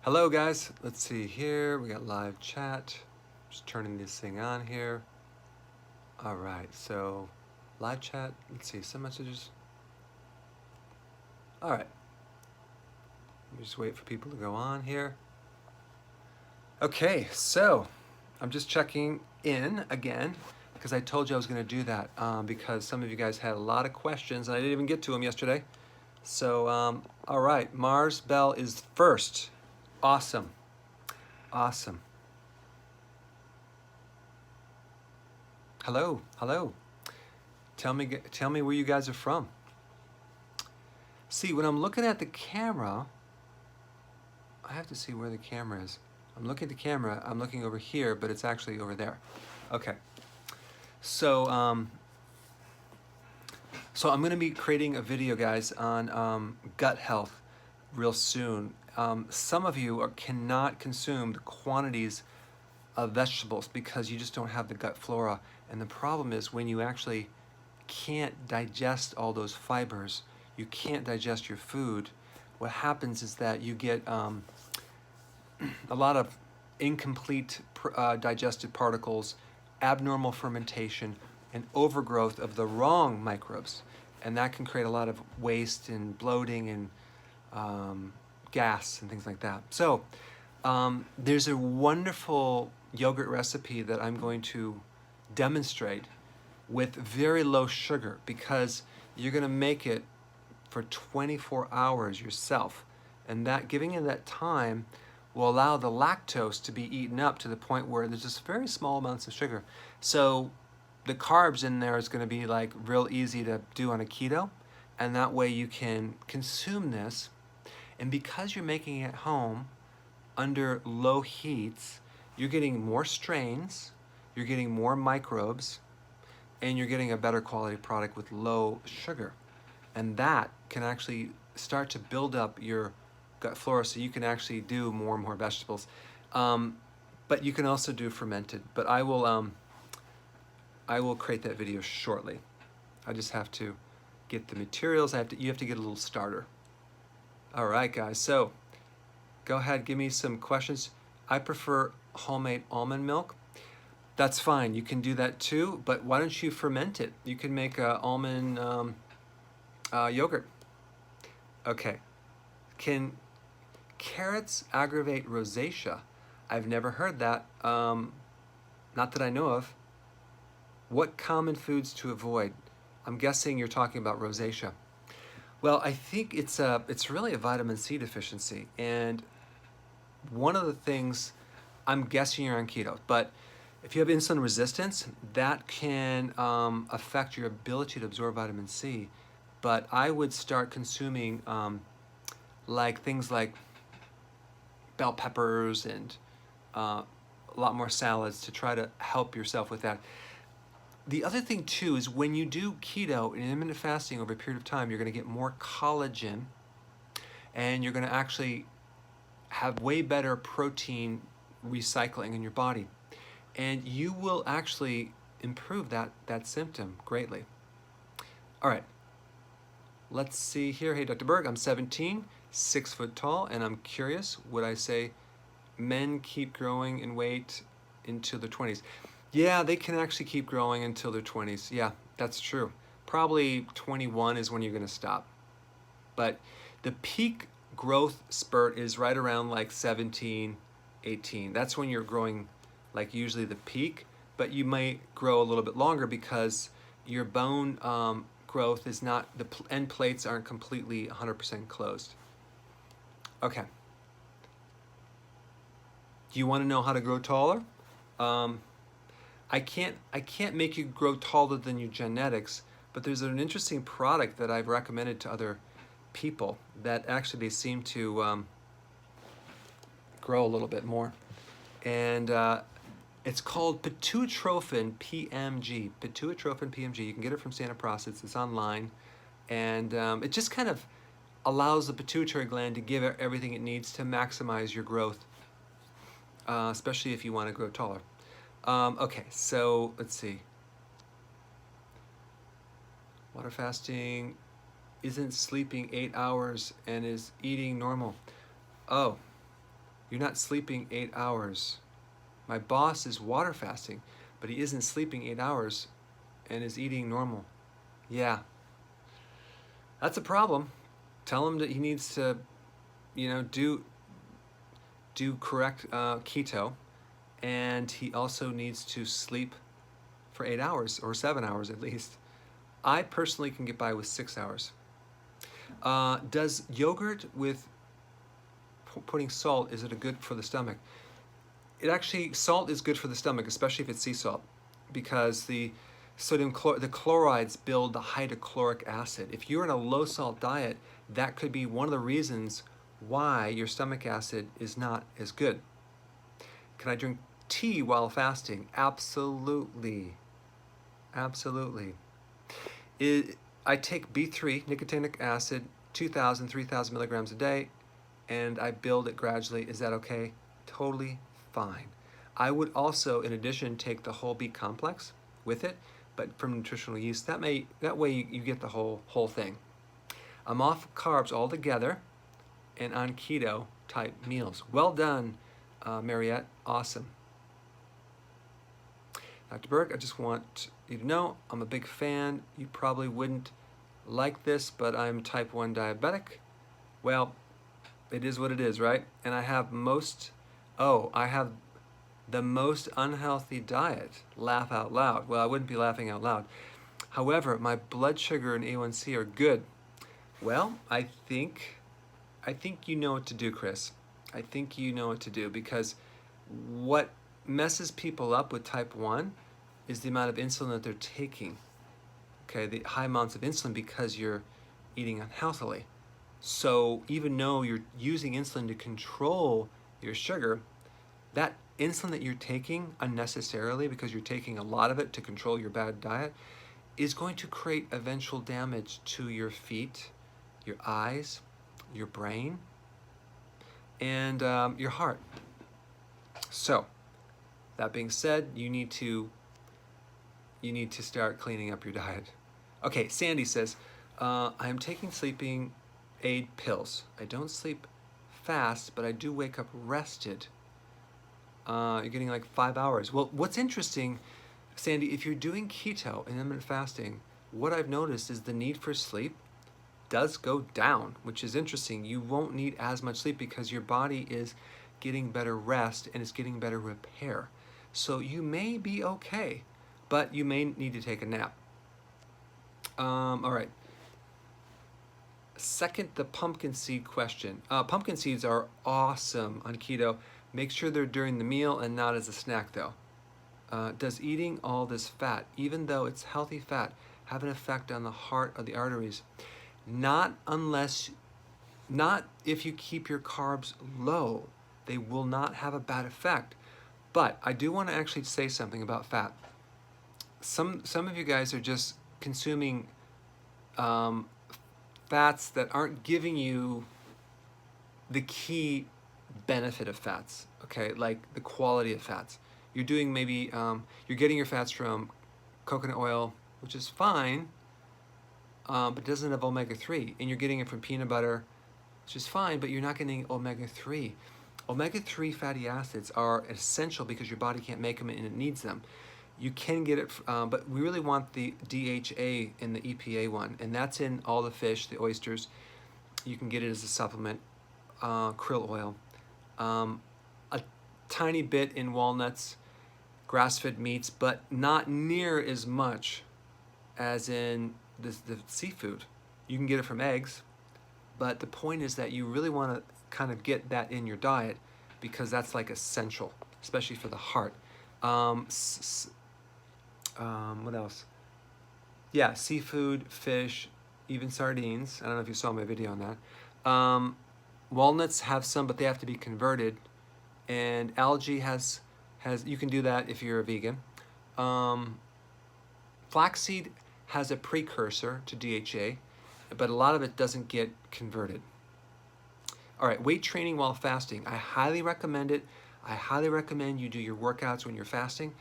Hello guys, let's see here, we got live chat. Just turning this thing on here. All right, so live chat, let's see, some messages. All right, let me just wait for people to go on here. Okay, so I'm just checking in again because I told you I was gonna do that because some of you guys had a lot of questions and I didn't even get to them yesterday. So, all right, Mars Bell is first. Awesome, awesome. Hello, hello. Tell me where you guys are from. See, when I'm looking at the camera, I have to see where the camera is. I'm looking at the camera, I'm looking over here, but it's actually over there. Okay. So, so I'm gonna be creating a video, guys, on gut health real soon. Some of you cannot consume the quantities of vegetables because you just don't have the gut flora. And the problem is when you actually can't digest all those fibers, you can't digest your food, what happens is that you get a lot of incomplete digested particles, abnormal fermentation, and overgrowth of the wrong microbes. And that can create a lot of waste and bloating and gas and things like that. So there's a wonderful yogurt recipe that I'm going to demonstrate with very low sugar because you're going to make it for 24 hours yourself. And that giving you that time will allow the lactose to be eaten up to the point where there's just very small amounts of sugar. So the carbs in there is going to be like real easy to do on a keto. And that way you can consume this. And because you're making it at home under low heats, you're getting more strains, you're getting more microbes, and you're getting a better quality product with low sugar. And that can actually start to build up your gut flora so you can actually do more and more vegetables. But you can also do fermented. But I will create that video shortly. I just have to get the materials. You have to get a little starter. All right, guys. So go ahead, give me some questions. I prefer homemade almond milk. That's fine. You can do that too. But why don't you ferment it? You can make almond yogurt. Okay. Can carrots aggravate rosacea? I've never heard that. Not that I know of. What common foods to avoid? I'm guessing you're talking about rosacea. Well, I think it's really a vitamin C deficiency. And one of the things, I'm guessing you're on keto, but if you have insulin resistance, that can affect your ability to absorb vitamin C. But I would start consuming like things like bell peppers and a lot more salads to try to help yourself with that. The other thing too is when you do keto and intermittent fasting over a period of time, you're going to get more collagen and you're going to actually have way better protein recycling in your body. And you will actually improve that symptom greatly. All right, let's see here. Hey, Dr. Berg, I'm 17, 6 foot tall, and I'm curious, would I say men keep growing in weight into their 20s? Yeah, they can actually keep growing until their 20s. Yeah, that's true. Probably 21 is when you're going to stop. But the peak growth spurt is right around like 17, 18. That's when you're growing like usually the peak, but you might grow a little bit longer because your bone growth is not, the end plates aren't completely 100% closed. Okay. Do you want to know how to grow taller? I can't make you grow taller than your genetics, but there's an interesting product that I've recommended to other people that actually they seem to grow a little bit more. And it's called Pituitrophin PMG. Pituitrophin PMG. You can get it from Santa Process. It's online. And it just kind of allows the pituitary gland to give everything it needs to maximize your growth, especially if you want to grow taller. Okay, so let's see. Water fasting isn't sleeping 8 hours and is eating normal. Oh, You're not sleeping 8 hours. My boss is water fasting, but he isn't sleeping 8 hours and is eating normal. Yeah, that's a problem. Tell him that he needs to, do correct keto, and he also needs to sleep for 8 hours or 7 hours at least. I personally can get by with 6 hours. Does yogurt with putting salt, is it a good for the stomach? Salt is good for the stomach, especially if it's sea salt, because the the chlorides build the hydrochloric acid. If you're in a low salt diet, that could be one of the reasons why your stomach acid is not as good. Can I drink tea while fasting? Absolutely. Absolutely. I take B3, nicotinic acid, 2,000, 3,000 milligrams a day, and I build it gradually. Is that okay? Totally fine. I would also, in addition, take the whole B complex with it, but from nutritional yeast. That way you get the whole thing. I'm off carbs altogether and on keto type meals. Well done, Mariette. Awesome. Dr. Berg, I just want you to know I'm a big fan. You probably wouldn't like this, but I'm type 1 diabetic. Well, it is what it is, right? And I have I have the most unhealthy diet. Laugh out loud. Well, I wouldn't be laughing out loud. However, my blood sugar and A1C are good. Well, I think you know what to do, Chris. I think you know what to do, because what messes people up with type 1 is the amount of insulin that they're taking. Okay, the high amounts of insulin because you're eating unhealthily. So even though you're using insulin to control your sugar, that insulin that you're taking unnecessarily, because you're taking a lot of it to control your bad diet, is going to create eventual damage to your feet, your eyes, your brain, and your heart. So, that being said, you need to start cleaning up your diet. Okay, Sandy says, I am taking sleeping aid pills. I don't sleep fast, but I do wake up rested. You're getting like 5 hours. Well, what's interesting, Sandy, if you're doing keto and intermittent fasting, what I've noticed is the need for sleep does go down, which is interesting. You won't need as much sleep because your body is getting better rest and it's getting better repair. So you may be okay, but you may need to take a nap. All right. Second, the pumpkin seed question. Pumpkin seeds are awesome on keto. Make sure they're during the meal and not as a snack, though. Does eating all this fat, even though it's healthy fat, have an effect on the heart or the arteries? Not if you keep your carbs low. They will not have a bad effect. But I do want to actually say something about fat. Some of you guys are just consuming fats that aren't giving you the key benefit of fats, okay? Like the quality of fats. You're doing maybe, you're getting your fats from coconut oil, which is fine, but doesn't have omega-3. And you're getting it from peanut butter, which is fine, but you're not getting omega-3. Omega-3 fatty acids are essential because your body can't make them and it needs them. You can get it, but we really want the DHA in the EPA one, and that's in all the fish, the oysters. You can get it as a supplement, krill oil. A tiny bit in walnuts, grass-fed meats, but not near as much as in the seafood. You can get it from eggs, but the point is that you really want to kind of get that in your diet because that's like essential, especially for the heart. What else? Yeah, seafood, fish, even sardines. I don't know if you saw my video on that. Walnuts have some, but they have to be converted. And algae has you can do that if you're a vegan. Flaxseed has a precursor to DHA, but a lot of it doesn't get converted. All right, weight training while fasting. I highly recommend it. I highly recommend you do your workouts when you're fasting.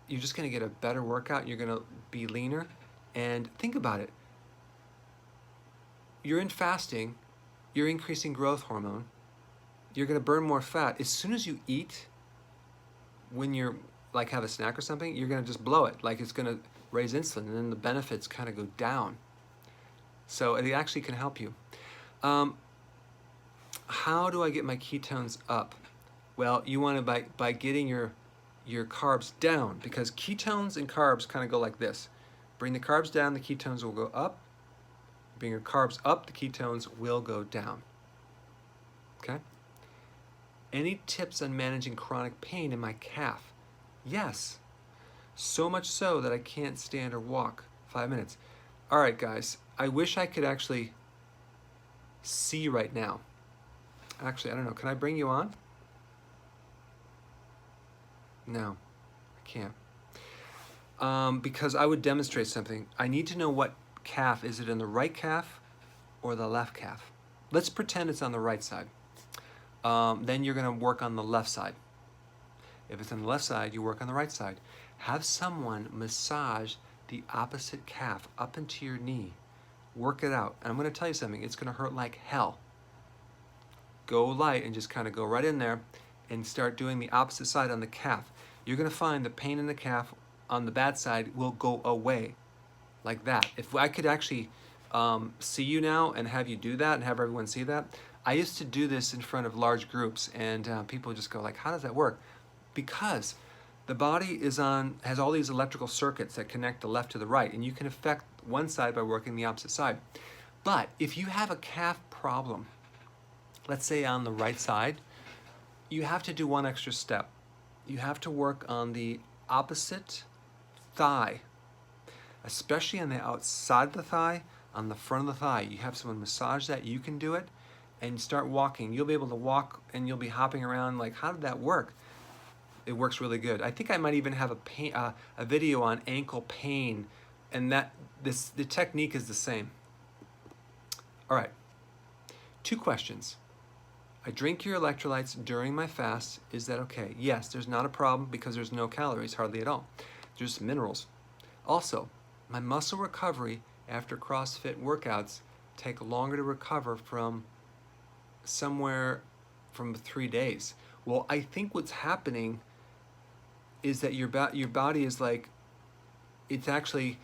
You're just going to get a better workout. You're going to be leaner. And think about it. You're in fasting. You're increasing growth hormone. you're going to burn more fat. As soon as you eat, when you're like have a snack or something, you're going to just blow it. Like it's going to raise insulin, and then the benefits kind of go down. So it actually can help you. How do I get my ketones up? Well, you want to by getting your carbs down, because ketones and carbs kind of go like this. Bring the carbs down, the ketones will go up. Bring your carbs up, the ketones will go down. Okay? Any tips on managing chronic pain in my calf? Yes. So much so that I can't stand or walk 5 minutes. All right, guys. I wish I could actually see right now. Actually, I don't know. Can I bring you on? No, I can't. Because I would demonstrate something. I need to know what calf. Is it in the right calf or the left calf? Let's pretend it's on the right side. Then you're going to work on the left side. If it's on the left side, you work on the right side. Have someone massage the opposite calf up into your knee. Work it out. And I'm going to tell you something. It's going to hurt like hell. Go light and just kind of go right in there and start doing the opposite side on the calf. You're going to find the pain in the calf on the bad side will go away like that. If I could actually see you now and have you do that and have everyone see that. I used to do this in front of large groups, and people just go like, how does that work? Because the body has all these electrical circuits that connect the left to the right, and you can affect one side by working the opposite side. But if you have a calf problem, let's say on the right side, you have to do one extra step. You have to work on the opposite thigh, especially on the outside of the thigh, on the front of the thigh. You have someone massage that. You can do it and start walking. You'll be able to walk and you'll be hopping around like, how did that work? It works really good. I think I might even have a video on ankle pain, and the technique is the same. All right, 2 questions. I drink your electrolytes during my fast. Is that okay? Yes, there's not a problem because there's no calories, hardly at all. There's minerals. Also, my muscle recovery after CrossFit workouts take longer to recover from somewhere from 3 days. Well, I think what's happening is that your body is like, it's actually,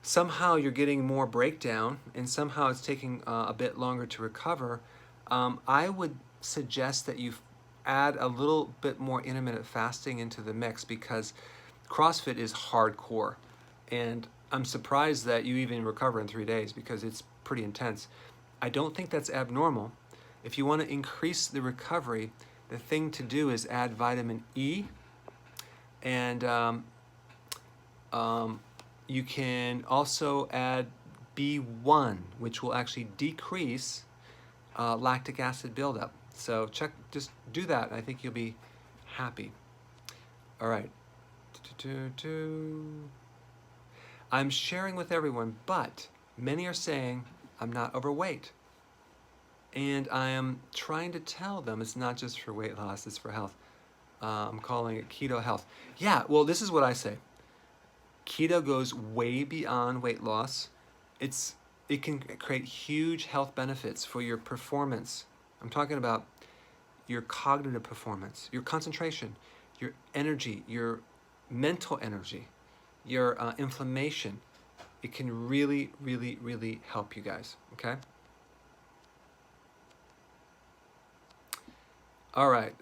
somehow you're getting more breakdown and somehow it's taking a bit longer to recover. I would suggest that you add a little bit more intermittent fasting into the mix, because CrossFit is hardcore. And I'm surprised that you even recover in 3 days, because it's pretty intense. I don't think that's abnormal. If you want to increase the recovery, the thing to do is add vitamin E, and you can also add B1, which will actually decrease lactic acid buildup. So just do that, and I think you'll be happy. All right. I'm sharing with everyone, but many are saying I'm not overweight. And I am trying to tell them it's not just for weight loss, it's for health. I'm calling it keto health. Yeah, well, this is what I say. Keto goes way beyond weight loss. It can create huge health benefits for your performance. I'm talking about your cognitive performance, your concentration, your energy, your mental energy, your inflammation. It can really, really, really help you guys, okay? All right.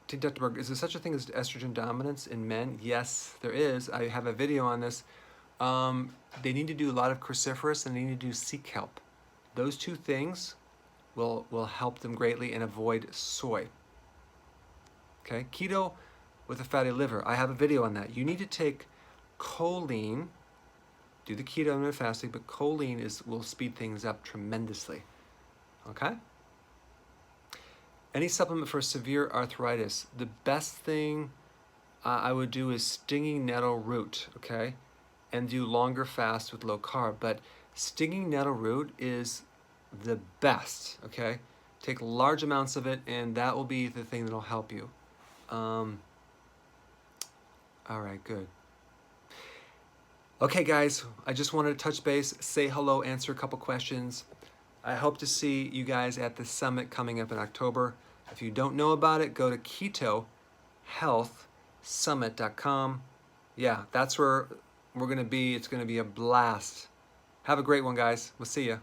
Dr. Berg, is there such a thing as estrogen dominance in men? Yes, there is. I have a video on this. They need to do a lot of cruciferous, and they need to do sea kelp. Those 2 things will help them greatly and avoid soy. Okay, keto with a fatty liver. I have a video on that. You need to take choline, do the keto intermittent fasting, but choline will speed things up tremendously. Okay? Any supplement for severe arthritis? The best thing I would do is stinging nettle root, okay? And do longer fasts with low carb. But stinging nettle root is the best, okay? Take large amounts of it, and that will be the thing that'll help you. All right, good. Okay, guys, I just wanted to touch base, say hello, answer a couple questions. I hope to see you guys at the summit coming up in October. If you don't know about it, go to ketohealthsummit.com. Yeah, that's where we're going to be. It's going to be a blast. Have a great one, guys. We'll see you.